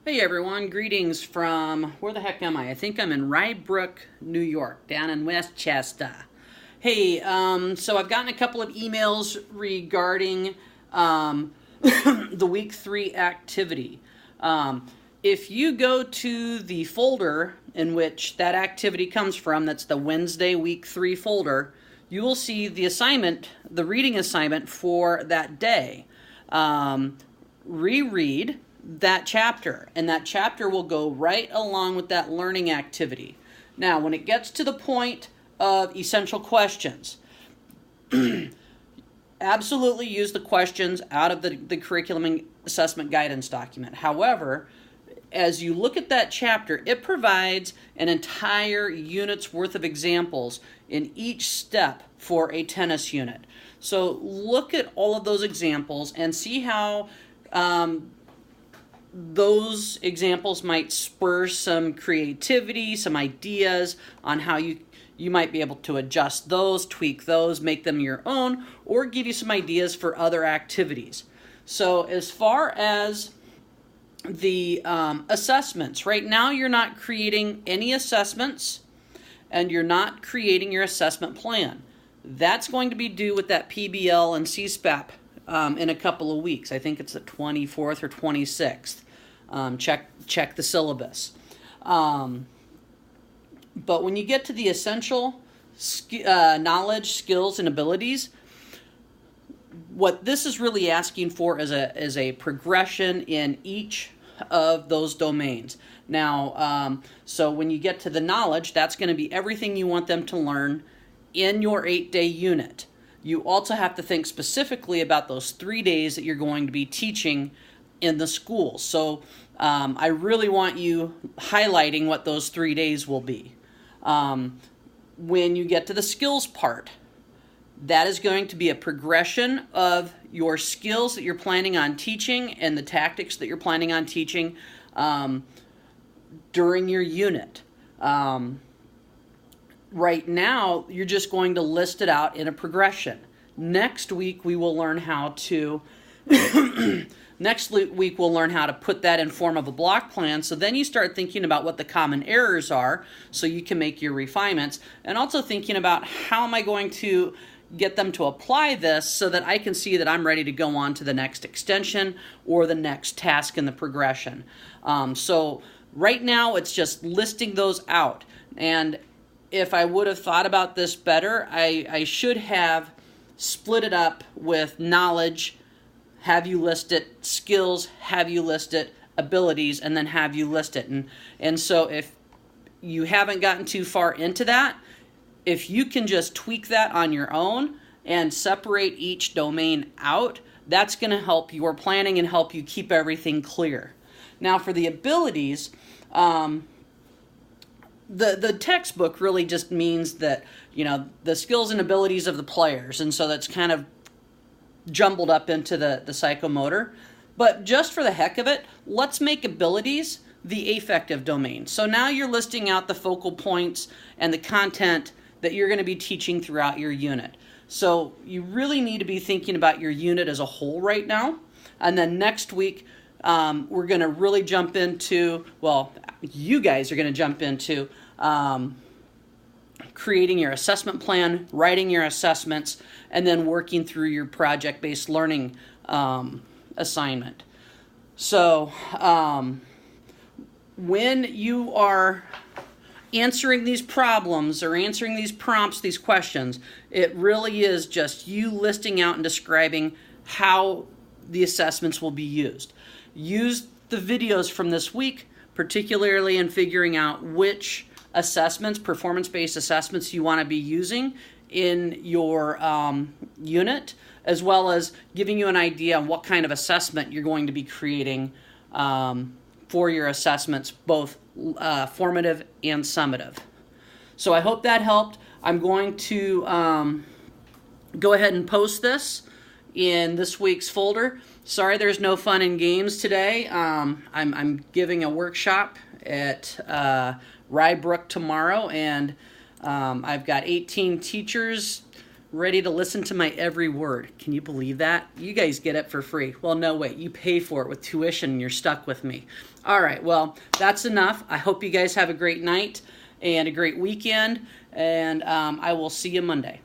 Hey everyone, greetings from, where the heck am I? I think I'm in Rye Brook, New York, down in Westchester. Hey, so I've gotten a couple of emails regarding the week 3 activity. If you go to the folder in which that activity comes from, that's the Wednesday week 3 folder, you will see the assignment, the reading assignment for that day. Reread that chapter, and that chapter will go right along with that learning activity. Now, when it gets to the point of essential questions, absolutely use the questions out of the curriculum and assessment guidance document. However, as you look at that chapter, it provides an entire unit's worth of examples in each step for a tennis unit. So look at all of those examples and see how those examples might spur some creativity, some ideas on how you might be able to adjust those, tweak those, make them your own, or give you some ideas for other activities. So as far as the assessments, right now you're not creating any assessments and you're not creating your assessment plan. That's going to be due with that PBL and CSPAP in a couple of weeks. I think it's the 24th or 26th. Check the syllabus. But when you get to the essential knowledge, skills, and abilities, what this is really asking for is a progression in each of those domains. Now, so when you get to the knowledge, that's going to be everything you want them to learn in your 8-day unit. You also have to think specifically about those 3 days that you're going to be teaching in the school. So I really want you highlighting what those 3 days will be. When you get to the skills part, that is going to be a progression of your skills that you're planning on teaching and the tactics that you're planning on teaching during your unit. Right now, you're just going to list it out in a progression. Next week, we will learn how to Next week, we'll learn how to put that in form of a block plan. So then you start thinking about what the common errors are so you can make your refinements. And also thinking about how am I going to get them to apply this so that I can see that I'm ready to go on to the next extension or the next task in the progression. So right now, it's just listing those out. And if I would have thought about this better, I should have split it up with knowledge, have you list it, skills, have you list it, abilities, and then have you list it. And so if you haven't gotten too far into that, if you can just tweak that on your own and separate each domain out, that's going to help your planning and help you keep everything clear. Now for the abilities, the textbook really just means that, you know, the skills and abilities of the players, and so that's kind of jumbled up into the psychomotor. But just for the heck of it, let's make abilities the affective domain. So now you're listing out the focal points and the content that you're going to be teaching throughout your unit. So you really need to be thinking about your unit as a whole right now. And then next week, we're going to really jump into, well, you guys are going to jump into creating your assessment plan, writing your assessments, and then working through your project-based learning assignment. So when you are answering these problems or answering these prompts, these questions, it really is just you listing out and describing how the assessments will be used. Use the videos from this week, particularly in figuring out which assessments, performance-based assessments you want to be using in your unit, as well as giving you an idea on what kind of assessment you're going to be creating for your assessments, both formative and summative. So I hope that helped. I'm going to go ahead and post this in this week's folder. Sorry there's no fun and games today. I'm giving a workshop at Rye Brook tomorrow, and I've got 18 teachers ready to listen to my every word. Can you believe that? You guys get it for free. Well, no, wait, you pay for it with tuition and you're stuck with me. All right, well, that's enough. I hope you guys have a great night and a great weekend, and I will see you Monday.